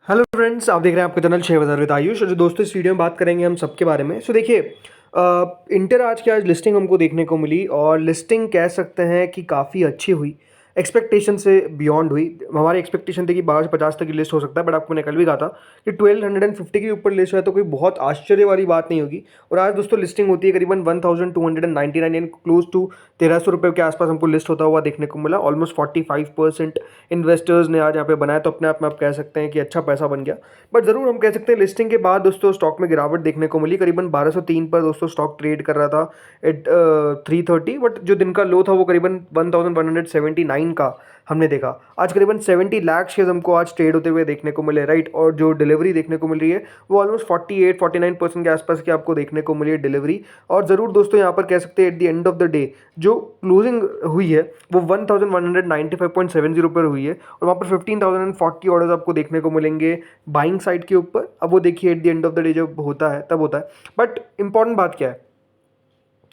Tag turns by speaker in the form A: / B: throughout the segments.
A: Hello friends, आप देख रहे हैं आपका चैनल शेयर बाजार विद आयुष। और जो दोस्तों इस वीडियो में बात करेंगे हम सबके बारे में। देखिए, इंटर आज की आज लिस्टिंग हमको देखने को मिली और लिस्टिंग कह सकते हैं कि काफ़ी अच्छी हुई। एक्सपेक्टेशन से बियॉन्ड हुई। हमारी एक्सपेक्टेशन थी कि 1250 तक की लिस्ट हो सकता है, बट आपको मैंने कल भी कहा था कि 1250 के ऊपर लिस्ट है तो कोई बहुत आश्चर्य वाली बात नहीं होगी। और आज दोस्तों लिस्टिंग होती है करीबन 1299 एंड क्लोज टू 1300 रुपये के आसपास हमको लिस्ट होता हुआ देखने को मिला। ऑलमोस्ट 45% इन्वेस्टर्स ने आज यहाँ पे बनाया, तो अपने आप में आप कह सकते हैं कि अच्छा पैसा बन गया। बट ज़रूर हम कह सकते हैं लिस्टिंग के बाद दोस्तों स्टॉक में गिरावट देखने को मिली। करीबन 1203 पर दोस्तों स्टॉक ट्रेड कर रहा था एट 330, बट जो दिन का लो था वो करीबन 1179 का हमने देखा। आज करीबन 70 लाख शेयर्स हमको आज ट्रेड होते हुए देखने को मिले, राइट। और जो डिलीवरी देखने को मिल रही है वो ऑलमोस्ट 48-49% के आसपास की आपको देखने को मिली है डिलीवरी। और ज़रूर दोस्तों यहाँ पर कह सकते हैं at the end of the day जो क्लोजिंग हुई है वो 1195.70 पर हुई है। और वहाँ पर 15,040 ऑर्डर्स आपको देखने को मिलेंगे बाइंग साइड के ऊपर। अब वो देखिए at the end of the day जब होता है तब होता है। बट इंपॉर्टेंट बात क्या है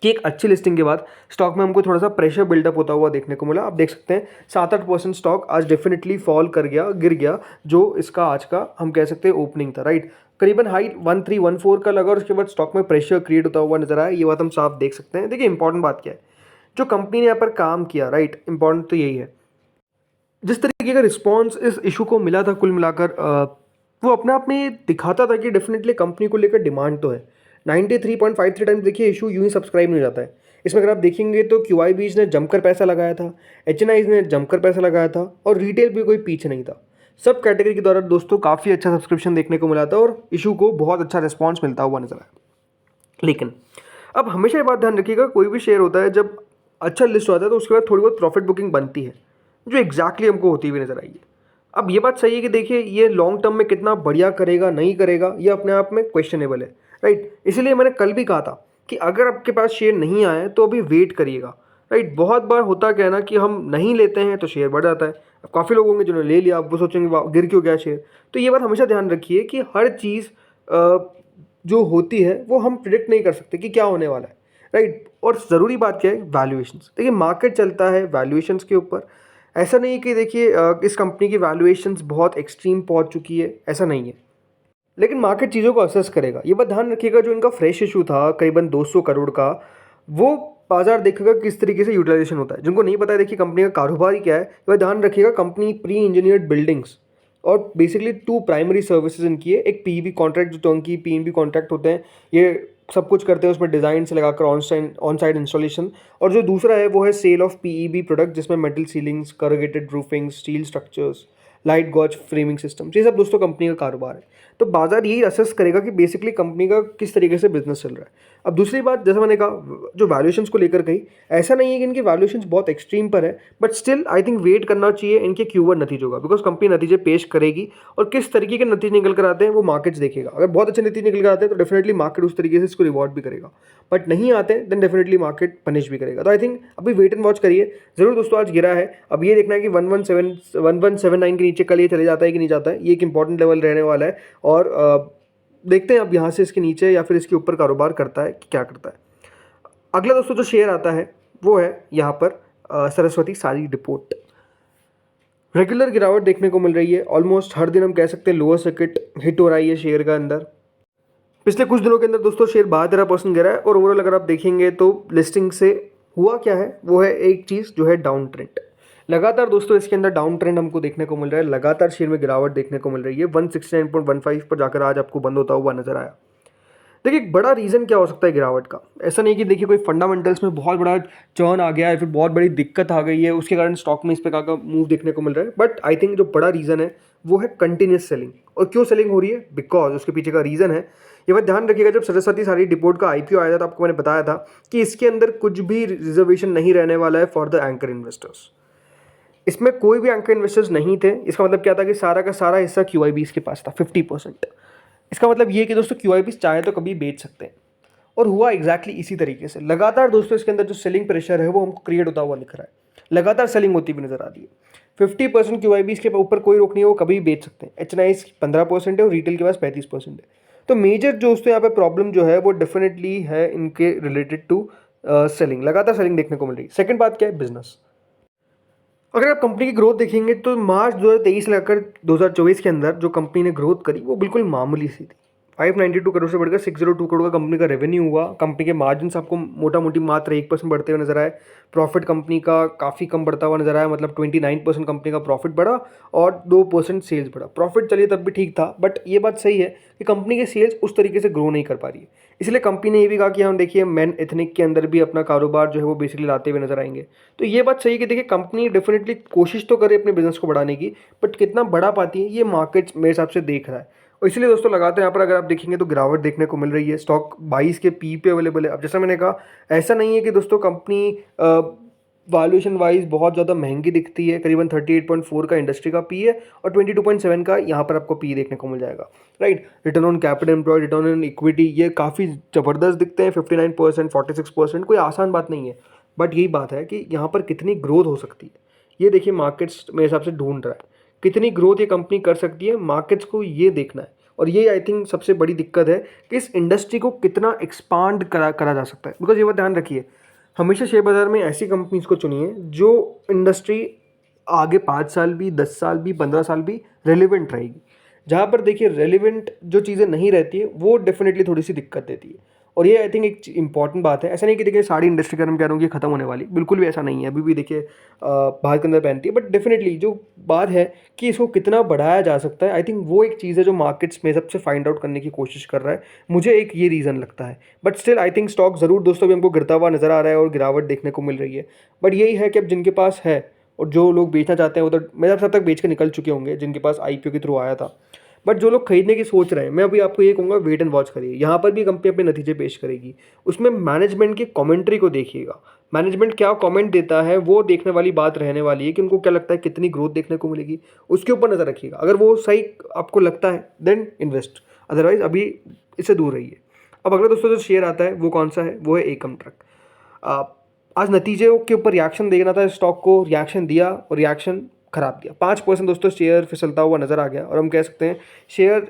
A: कि एक अच्छी लिस्टिंग के बाद स्टॉक में हमको थोड़ा सा प्रेशर बिल्डअप होता हुआ देखने को मिला। आप देख सकते हैं 7-8% स्टॉक आज डेफिनेटली फॉल कर गया, गिर गया, जो इसका आज का हम कह सकते हैं ओपनिंग था, राइट। करीबन हाई 1314 का लगा और उसके बाद स्टॉक में प्रेशर क्रिएट होता हुआ नजर आया। ये बात हम साफ देख सकते हैं। देखिए इंपॉर्टेंट बात क्या है, जो कंपनी ने यहाँ पर काम किया, राइट, इंपॉर्टेंट तो यही है। जिस तरीके का रिस्पॉन्स इस इशू को मिला था कुल मिलाकर, वो अपने आप में ये दिखाता था कि डेफिनेटली कंपनी को लेकर डिमांड तो है। 93.53 टाइम्स देखिए इशू यूं ही सब्सक्राइब नहीं हो जाता है। इसमें अगर आप देखेंगे तो QIBs ने जमकर पैसा लगाया था, HNIs ने जमकर पैसा लगाया था और रिटेल भी कोई पीछे नहीं था। सब कैटेगरी के द्वारा दोस्तों काफ़ी अच्छा सब्सक्रिप्शन देखने को मिला था और इशू को बहुत अच्छा रिस्पॉन्स मिलता हुआ नजर आया। लेकिन अब हमेशा ये बात ध्यान रखिएगा, कोई भी शेयर होता है जब अच्छा लिस्ट होता है तो उसके बाद थोड़ी बहुत प्रॉफिट बुकिंग बनती है, जो एग्जैक्टली हमको होती हुई नजर आई है। अब ये बात सही है कि देखिए ये लॉन्ग टर्म में कितना बढ़िया करेगा नहीं करेगा ये अपने आप में क्वेश्चनेबल है, राइट। इसलिए मैंने कल भी कहा था कि अगर आपके पास शेयर नहीं आए तो अभी वेट करिएगा, राइट। बहुत बार होता क्या है ना कि हम नहीं लेते हैं तो शेयर बढ़ जाता है। अब काफ़ी लोग होंगे जिन्होंने ले लिया, अब वो सोचेंगे वाह गिर क्यों गया शेयर। तो ये बात हमेशा ध्यान रखिए कि हर चीज़ जो होती है वो हम प्रिडिक्ट नहीं कर सकते कि क्या होने वाला है, राइट। और ज़रूरी बात क्या है, वैल्यूएशंस। देखिए मार्केट चलता है वैल्यूएशंस के ऊपर। ऐसा नहीं है कि देखिए इस कंपनी की वैल्यूएशंस बहुत एक्सट्रीम पहुंच चुकी है, ऐसा नहीं है। लेकिन मार्केट चीज़ों को असेस करेगा। ये बात ध्यान रखिएगा, जो इनका फ्रेश इशू था करीबन 200 करोड़ का, वो बाजार देखेगा किस तरीके से यूटिलाइजेशन होता है। जिनको नहीं पता है देखिए कंपनी का कारोबार ही क्या है, वह ध्यान रखिएगा। कंपनी प्री इंजीनियर्ड बिल्डिंग्स और बेसिकली 2 प्राइमरी सर्विसेज इनकी है। एक PEB कॉन्ट्रैक्ट, जो टर्नकी PNB कॉन्ट्रैक्ट होते हैं, ये सब कुछ करते हैं उसमें डिज़ाइन से लगाकर ऑन साइड इंस्टॉलेशन। और जो दूसरा है वो है सेल ऑफ PEB प्रोडक्ट, जिसमें metal ceilings, corrugated roofing, steel structures, light gauge framing system, ये सब दोस्तों कंपनी का कारोबार है। तो बाजार यही असेस करेगा कि बेसिकली कंपनी का किस तरीके से बिजनेस चल रहा है। अब दूसरी बात, जैसे मैंने कहा, जो वैल्यूएशंस को लेकर कही, ऐसा नहीं है कि इनकी वैल्यूएशंस बहुत एक्सट्रीम पर है, but still I think wait करना चाहिए इनके Q1 नतीजों का। बिकॉज कंपनी नतीजे पेश करेगी और किस तरीके के नतीजे निकल कर आते हैं वो मार्केट्स देखेगा। अगर बहुत अच्छे नतीजे निकल कर आते हैं तो डेफिनेटली मार्केट उस तरीके से इसको रिवॉर्ड भी करेगा, बट नहीं आते देन डेफिनेटली मार्केट पनिश भी करेगा। तो आई थिंक अभी वेट एंड वॉच करिए। जरूर दोस्तों आज गिरा है, अब ये देखना है कि 1179 के नीचे कल ये चले जाता है कि नहीं जाता है। ये एक इंपॉर्टेंट लेवल रहने वाला है और देखते हैं अब यहाँ से इसके नीचे या फिर इसके ऊपर कारोबार करता है कि क्या करता है। अगला दोस्तों जो शेयर आता है वो है यहाँ पर सरस्वती सारी डिपोट। रेगुलर गिरावट देखने को मिल रही है, ऑलमोस्ट हर दिन हम कह सकते हैं लोअर सर्किट हिट हो रही है शेयर का अंदर। पिछले कुछ दिनों के अंदर दोस्तों शेयर 12% गिरा है और ओवरऑल अगर आप देखेंगे तो लिस्टिंग से हुआ क्या है, वो है एक चीज़ जो है डाउन ट्रेंड। लगातार दोस्तों इसके अंदर डाउन ट्रेंड हमको देखने को मिल रहा है, लगातार शेयर में गिरावट देखने को मिल रही है। 169.15 पर जाकर आज आपको बंद होता हुआ नजर आया। देखिए एक बड़ा रीज़न क्या हो सकता है गिरावट का, ऐसा नहीं कि देखिए कोई फंडामेंटल्स में बहुत बड़ा चर्न आ गया है, फिर बहुत बड़ी दिक्कत आ गई है उसके कारण स्टॉक में इस प्रकार का मूव देखने को मिल रहा है। बट आई थिंक जो बड़ा रीज़न है वो है कंटिन्यूस सेलिंग। और क्यों सेलिंग हो रही है, बिकॉज उसके पीछे का रीज़न है, ये बात ध्यान रखिएगा। जब सरस्वती सारी डिपोट का IPO आया था तो आपको मैंने बताया था कि इसके अंदर कुछ भी रिजर्वेशन नहीं रहने वाला है फॉर द एंकर इन्वेस्टर्स। इसमें कोई भी एंकर इन्वेस्टर्स नहीं थे। इसका मतलब क्या था कि सारा का सारा हिस्सा QIBs के पास था, 50%। इसका मतलब ये कि दोस्तों QIBs चाहे तो कभी बेच सकते हैं। और हुआ एग्जैक्टली इसी तरीके से। लगातार दोस्तों इसके अंदर जो सेलिंग प्रेशर है वो हमको क्रिएट होता हुआ दिख रहा है, लगातार सेलिंग होती हुई नजर आ रही है। 50% QIBs के ऊपर कोई रोक नहीं है, वो कभी भी बेच सकते हैं। HNIs 15% है और रिटेल के पास 35% है। तो मेजर जो दोस्तों यहाँ पे प्रॉब्लम जो है वो डेफिनेटली है इनके रिलेटेड टू सेलिंग। लगातार सेलिंग देखने को मिल रही है। सेकंड बात क्या है, बिजनेस। अगर आप कंपनी की ग्रोथ देखेंगे तो मार्च 2023 से लेकर 2024 के अंदर जो कंपनी ने ग्रोथ करी वो बिल्कुल मामूली सी थी। 592 करोड़ से बढ़कर 602 करोड़ का कंपनी का रेवेन्यू हुआ। कंपनी के मार्जिन्स आपको मोटा मोटी मात्र 1% बढ़ते हुए नजर आए। प्रॉफिट कंपनी का काफ़ी कम बढ़ता हुआ नजर आया, मतलब 29% कंपनी का प्रॉफिट बढ़ा और 2% सेल्स बढ़ा। प्रॉफिट चलिए तब भी ठीक था, बट ये बात सही है कि कंपनी के सेल्स उस तरीके से ग्रो नहीं कर पा रही है। इसलिए कंपनी ने ये भी कहा कि हम देखिए मेन एथनिक के अंदर भी अपना कारोबार जो है वो बेसिकली लाते हुए नजर आएंगे। तो ये बात सही है कि देखिए कंपनी डेफिनेटली कोशिश तो करे अपने बिजनेस को बढ़ाने की, बट कितना बढ़ा पाती है ये मार्केट मेरे हिसाब से देख रहा है। और इसलिए दोस्तों लगातार यहाँ पर अगर आप देखेंगे तो गिरावट देखने को मिल रही है। स्टॉक 22 के पी पे अवेलेबल है। अब जैसा मैंने कहा, ऐसा नहीं है कि दोस्तों कंपनी वैल्यूएशन वाइज बहुत ज़्यादा महंगी दिखती है। करीबन 38.4 का इंडस्ट्री का पी है और 22.7 का यहाँ पर आपको पी देखने को मिल जाएगा, right. Return on capital employed, return on equity, ये काफ़ी ज़बरदस्त दिखते हैं। 59%, 46%, कोई आसान बात नहीं है। बट यही बात है कि यहाँ पर कितनी ग्रोथ हो सकती है, ये देखिए मार्केट्स मेरे हिसाब से ढूंढ रहा है। कितनी ग्रोथ ये कंपनी कर सकती है, मार्केट्स को ये देखना है। और ये आई थिंक सबसे बड़ी दिक्कत है कि इस इंडस्ट्री को कितना एक्सपांड करा जा सकता है। बिकॉज ये बात ध्यान रखिए, हमेशा शेयर बाजार में ऐसी कंपनीज को चुनिए जो इंडस्ट्री आगे 5 साल भी, 10 साल भी, 15 साल भी रेलिवेंट रहेगी। जहाँ पर देखिए रेलिवेंट जो चीज़ें नहीं रहती है वो डेफिनेटली थोड़ी सी दिक्कत देती है। और ये आई थिंक एक इंपॉर्टेंट बात है। ऐसा नहीं कि देखिए सारी इंडस्ट्री का मैं कह रहा हूँ कि खत्म होने वाली, बिल्कुल भी ऐसा नहीं है। अभी भी देखिए बाहर के अंदर पहनती है, बट डेफिनेटली जो बात है कि इसको कितना बढ़ाया जा सकता है, आई थिंक वो एक चीज़ है जो मार्केट्स में सबसे फाइंड आउट करने की कोशिश कर रहा है। मुझे एक ये रीज़न लगता है। But still I think stock ज़रूर दोस्तों भी हमको गिरता हुआ नज़र आ रहा है और गिरावट देखने को मिल रही है। बट यही है कि अब जिनके पास है और जो लोग बेचना चाहते हैं वो तो मेरे हिसाब से तक बेच के निकल चुके होंगे, जिनके पास आईपीओ के थ्रू आया था। बट जो लोग खरीदने की सोच रहे हैं, मैं अभी आपको ये कहूँगा वेट एंड वॉच करिए। यहाँ पर भी कंपनी अपने नतीजे पेश करेगी, उसमें मैनेजमेंट की कमेंट्री को देखिएगा। मैनेजमेंट क्या कमेंट देता है वो देखने वाली बात रहने वाली है कि उनको क्या लगता है कितनी ग्रोथ देखने को मिलेगी, उसके ऊपर नज़र रखिएगा। अगर वो सही आपको लगता है देन इन्वेस्ट, अदरवाइज अभी इससे दूर रहिए। अब अगला दोस्तों जो शेयर आता है वो कौन सा है, वो है एकम ट्रक। आज नतीजे के ऊपर रिएक्शन देना था स्टॉक को, रिएक्शन दिया और रिएक्शन खराब दिया। 5% दोस्तों शेयर फिसलता हुआ नज़र आ गया और हम कह सकते हैं शेयर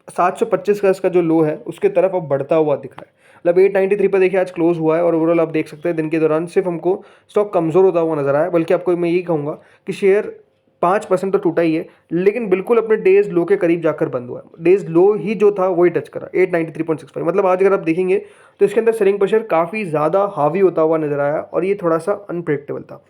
A: 725 का इसका जो लो है उसके तरफ अब बढ़ता हुआ दिख रहा है। मतलब 893 पर देखिए आज क्लोज हुआ है और ओवरऑल आप देख सकते हैं दिन के दौरान सिर्फ हमको स्टॉक कमज़ोर होता हुआ नजर आया। बल्कि आपको मैं यही कहूँगा कि शेयर 5% तो टूटा ही है, लेकिन बिल्कुल अपने डेज लो के करीब जाकर बंद हुआ है। डेज लो ही जो था वही टच करा 893.65। मतलब आज अगर आप देखेंगे तो इसके अंदर सेलिंग प्रेशर काफ़ी ज़्यादा हावी होता हुआ नजर आया और ये थोड़ा सा अनप्रेडिक्टेबल था।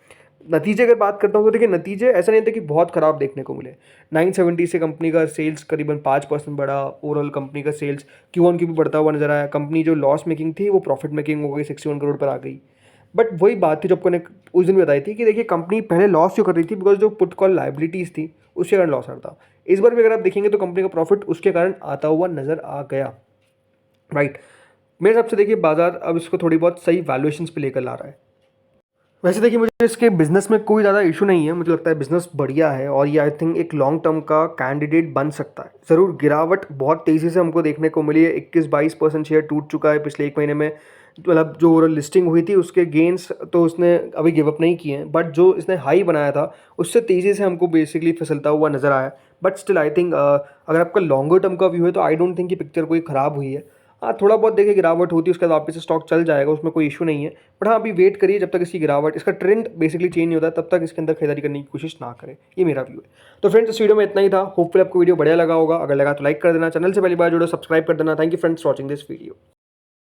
A: नतीजे अगर बात करता हूँ तो देखिए नतीजे ऐसा नहीं थे कि बहुत ख़राब देखने को मिले। 970 से कंपनी का सेल्स करीबन 5% बढ़ा। ओवरऑल कंपनी का सेल्स Q1 भी बढ़ता हुआ नजर आया। कंपनी जो लॉस मेकिंग थी वो प्रॉफिट मेकिंग हो गई, 61 करोड़ पर आ गई। बट वही बात थी जो आपको ने उस दिन बताई थी कि देखिए कंपनी पहले लॉस क्यों कर रही थी, बिकॉज जो पुट कॉल लाइबिलिटीज़ थी उसके कारण लॉस आ रहा था। इस बार भी अगर आप देखेंगे तो कंपनी का प्रॉफिट उसके कारण आता हुआ नजर आ गया, राइट। मेरे हिसाब से देखिए बाजार अब इसको थोड़ी बहुत सही वैल्यूएशंस पे लेकर ला रहा है। वैसे देखिए मुझे इसके बिज़नेस में कोई ज़्यादा इशू नहीं है। मुझे लगता है बिज़नेस बढ़िया है और ये आई थिंक एक लॉन्ग टर्म का कैंडिडेट बन सकता है। ज़रूर गिरावट बहुत तेज़ी से हमको देखने को मिली है। 21-22% शेयर टूट चुका है पिछले एक महीने में। मतलब जो ओवरऑल लिस्टिंग हुई थी उसके गेंस तो उसने अभी गिव अप नहीं किए हैं, बट जो इसने हाई बनाया था उससे तेज़ी से हमको बेसिकली फिसलता हुआ नज़र आया। बट स्टिल आई थिंक अगर आपका लॉन्गर टर्म का व्यू है तो आई डोंट थिंक कि पिक्चर कोई ख़राब हुई है। हाँ, थोड़ा बहुत देखिए गिरावट होती है उसके बाद वापस से स्टॉक चल जाएगा, उसमें कोई इशू नहीं है। बट हाँ, अभी वेट करिए जब तक इसकी गिरावट, इसका ट्रेंड बेसिकली चेंज नहीं होता है, तब तक इसके अंदर खरीदारी करने की कोशिश ना करें। ये मेरा व्यू है। तो फ्रेंड्स इस वीडियो में इतना ही था। होपफुली आपको वीडियो बढ़िया लगा होगा। अगर लगा तो लाइक कर देना, चैनल से पहली बार जुड़ो सब्सक्राइब कर देना। Thank you friends watching this video.